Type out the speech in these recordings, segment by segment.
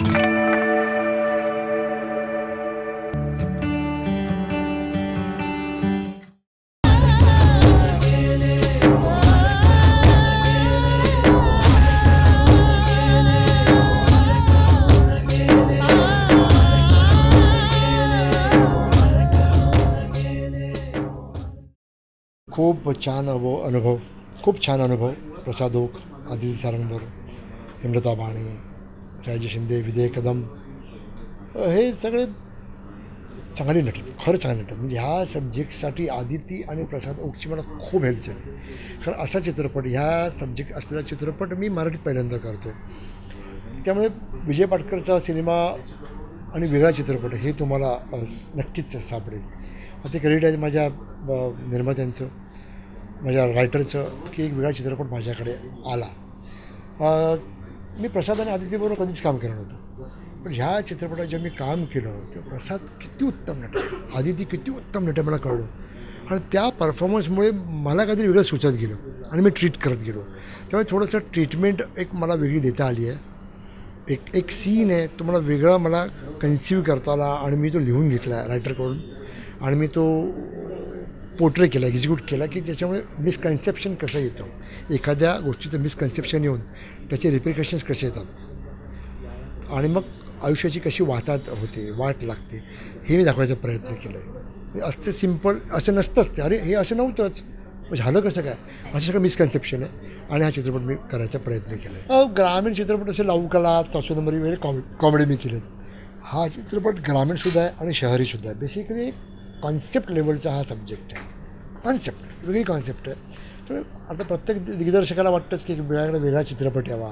खूप छान अनुभव खूप छान अनुभव. प्रसाद ओक, आदिती सारंगधर, हेमलता बाणे, सयाजी शिंदे, विजय कदम, हे सगळे चांगले नटत, खरं चांगले नटत. म्हणजे ह्या सब्जेक्टसाठी आदिती आणि प्रसाद ओकची मला खूप हेल्प झाली. खरं असा चित्रपट, ह्या सब्जेक्ट असलेला चित्रपट मी मराठीत पहिल्यांदा करतो आहे. त्यामुळे विजय पाटकरचा सिनेमा आणि वेगळा चित्रपट हे तुम्हाला नक्कीच सापडेल. ते क्रेडिट आहे माझ्या निर्मात्यांचं, माझ्या रायटरचं, की एक वेगळा चित्रपट माझ्याकडे आला. मी प्रसाद आणि आदितीबरोबर कधीच काम केलं नव्हतं, पण ह्या चित्रपटात जेव्हा मी काम केलं तेव्हा प्रसाद किती उत्तम नट आहे, आदिती किती उत्तम नट आहे मला कळलं. आणि त्या परफॉर्मन्समुळे मला काहीतरी वेगळं सुचत गेलं आणि मी ट्रीट करत गेलो. त्यामुळे थोडंसं ट्रीटमेंट एक मला वेगळी देता आली आहे. एक सीन आहे तो मला वेगळा मला कन्सिव्ह करता आला आणि मी तो लिहून घेतला आहे रायटरकडून आणि मी तो पोर्ट्रे केला, एक्झिक्यूट केला, की ज्याच्यामुळे मिसकन्सेप्शन कसं येतं, एखाद्या गोष्टीचं मिसकन्सेप्शन येऊन त्याचे रिप्रिकॉशन्स कसे येतात आणि मग आयुष्याची कशी वाट लागते हे मी दाखवायचा प्रयत्न केला आहे. असं सिम्पल असं नसतंच ते, अरे हे असं नव्हतंच, झालं कसं काय, असं सगळं मिसकन्सेप्शन आहे आणि हा चित्रपट मी करायचा प्रयत्न केला आहे. ग्रामीण चित्रपट असे लावकला, तासोदंबरी वगैरे कॉमेडी मी केलेत. हा चित्रपट ग्रामीणसुद्धा आहे आणि शहरीसुद्धा आहे. बेसिकली कॉन्सेप्ट लेवलचा हा सब्जेक्ट आहे, कॉन्सेप्ट वेगळी कॉन्सेप्ट आहे. तर आता प्रत्येक दिग्दर्शकाला वाटतंच की वेगळ्याकडे वेगळा चित्रपट यावा,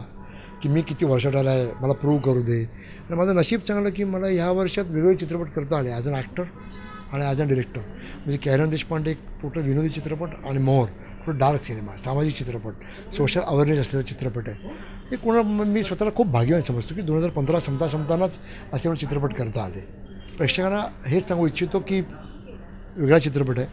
की मी किती वर्षाला आहे मला प्रूव्ह करू दे. आणि माझं नशीब चांगलं की मला ह्या वर्षात वेगवेगळे चित्रपट करता आले ॲज अन ॲक्टर आणि ॲज अ डिरेक्टर. म्हणजे कॅरन देशपांडे एक टोटल विनोदी चित्रपट आणि मोहर टोटल डार्क सिनेमा, सामाजिक चित्रपट, सोशल अवेअरनेस असलेला चित्रपट आहे. हे मी स्वतःला खूप भाग्यवान समजतो की 2015 संपतानाच असे मला चित्रपट करता आले. प्रेक्षकांना हेच सांगू इच्छितो की वेगळा चित्रपट आहे,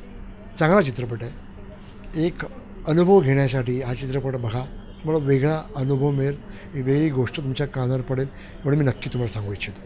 चांगला चित्रपट आहे. एक अनुभव घेण्यासाठी हा चित्रपट बघा, तुम्हाला वेगळा अनुभव मिळेल, एक वेगळी गोष्ट तुमच्या कानावर पडेल एवढं मी नक्की तुम्हाला सांगू इच्छितो.